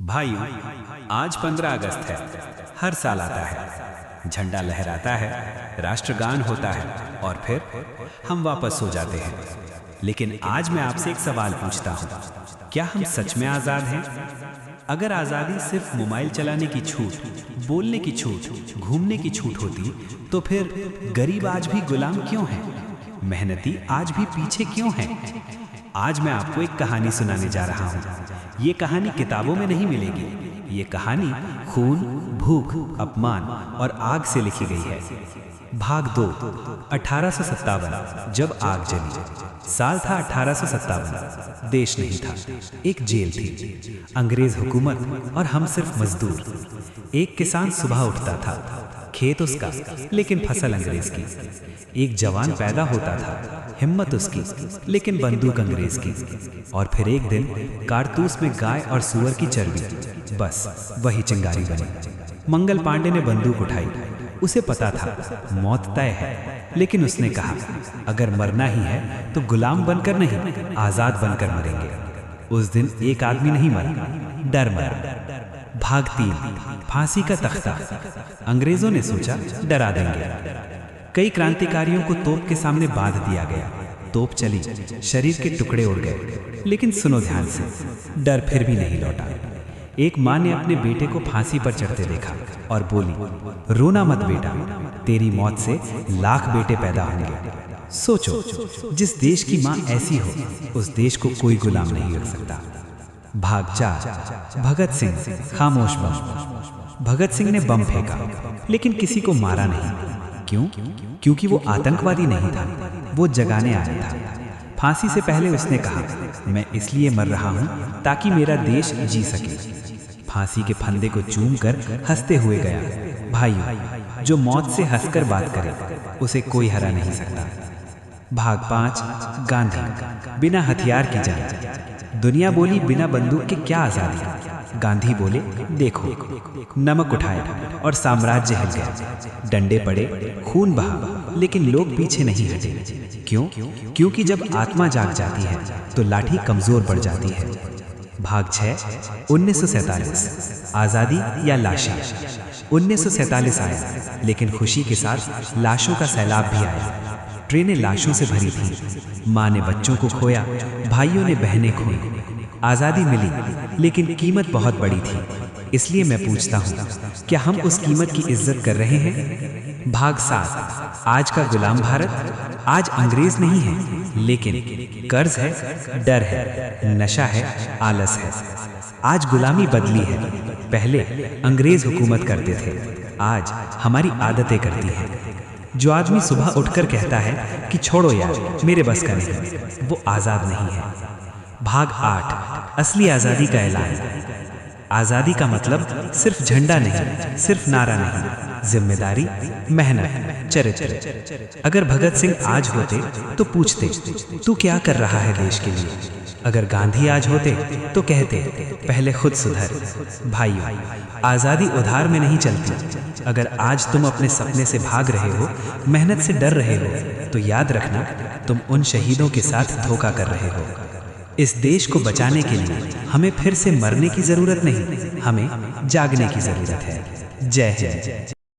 भाइयों, आज 15 अगस्त है। हर साल आता है, झंडा लहराता है, राष्ट्रगान होता है और फिर हम वापस सो जाते हैं। लेकिन आज मैं आपसे एक सवाल पूछता हूँ, क्या हम सच में आज़ाद हैं? अगर आज़ादी सिर्फ मोबाइल चलाने की छूट, बोलने की छूट, घूमने की छूट होती, तो फिर गरीब आज भी गुलाम क्यों हैं? मेहनती आज भी पीछे क्यों हैं? आज मैं आपको एक कहानी सुनाने जा रहा हूँ। ये कहानी किताबों में नहीं मिलेगी। ये कहानी खून, भूख, अपमान और आग से लिखी गई है। भाग 2, 1857, जब आग जली। साल था 1857। देश नहीं था, एक जेल थी। अंग्रेज हुकूमत और हम सिर्फ मजदूर। एक किसान सुबह उठता था, खेत उसका, लेकिन फसल अंग्रेज की। एक जवान पैदा होता था, हिम्मत उसकी, लेकिन बंदूक अंग्रेज की। और फिर एक दिन कारतूस में गाय और सूअर की चर्बी, बस वही चिंगारी बनी। मंगल पांडे ने बंदूक उठाई। उसे पता था मौत तय है, लेकिन उसने कहा, अगर मरना ही है तो गुलाम बनकर नहीं, आजाद बनकर मरेंगे। उस दिन एक आदमी नहीं मरा, डर मरा। भाग 3, फांसी का तख्ता। अंग्रेजों ने सोचा डरा देंगे। कई क्रांतिकारियों को तोप के सामने बांध दिया गया। तोप चली, शरीर के टुकड़े उड़ गए। लेकिन सुनो ध्यान से, डर फिर भी नहीं लौटा। एक माँ ने अपने बेटे को फांसी पर चढ़ते देखा और बोली, रोना मत बेटा, तेरी मौत से लाख बेटे पैदा होंगे। सोचो, जिस देश की माँ ऐसी हो, उस देश को कोई गुलाम नहीं रख सकता। भाग 4, भगत सिंह, खामोश बम। भगत सिंह ने बम फेंका, लेकिन किसी को मारा नहीं। क्यों? क्योंकि वो आतंकवादी नहीं था, वो जगाने आया था। फांसी से पहले उसने कहा, मैं इसलिए मर रहा हूँ ताकि मेरा देश जी सके। फांसी के फंदे को चूम कर हंसते हुए गया। भाइयों, जो मौत से हंसकर बात करे, उसे कोई हरा नहीं सकता। भाग 5, गांधी, बिना हथियार की जंग। दुनिया बोली, बिना बंदूक के क्या आजादी? गांधी बोले, देखो, नमक उठाया और साम्राज्य हिल गया। डंडे पड़े, खून बहा, लेकिन लोग पीछे नहीं हटे। क्यों? क्योंकि जब आत्मा जाग जाती है तो लाठी कमजोर पड़ जाती है। भाग 6, 1947, आजादी या लाशें। 1947 आया, लेकिन खुशी के साथ लाशों का सैलाब भी आया। ट्रेनें लाशों से भरी थीं। माँ ने बच्चों को खोया, भाइयों ने बहनें खोई। आज़ादी मिली, लेकिन कीमत बहुत बड़ी थी। इसलिए मैं पूछता हूँ, क्या हम उस कीमत की इज्जत कर रहे हैं? भाग 7, आज का गुलाम भारत। आज अंग्रेज नहीं है, लेकिन कर्ज है, डर है, नशा है, आलस है। आज गुलामी बदली है। पहले अंग्रेज हुकूमत करते थे, आज हमारी आदतें करती हैं। जो आदमी सुबह उठकर कहता है कि छोड़ो यार, मेरे बस का नहीं, वो आज़ाद नहीं है। भाग 8, असली आज़ादी का ऐलान। आज़ादी का मतलब सिर्फ झंडा नहीं, सिर्फ नारा नहीं, जिम्मेदारी, मेहनत, चरित्र। अगर भगत सिंह आज होते तो पूछते, तू क्या कर रहा है देश के लिए? अगर गांधी आज होते तो कहते, पहले खुद सुधर। भाइयों, आज़ादी उधार में नहीं चलती। अगर आज तुम अपने सपने से भाग रहे हो, मेहनत से डर रहे हो, तो याद रखना, तुम उन शहीदों के साथ धोखा कर रहे हो। इस देश को बचाने के लिए हमें फिर से मरने की जरूरत नहीं, हमें जागने की जरूरत है। जय हिंद।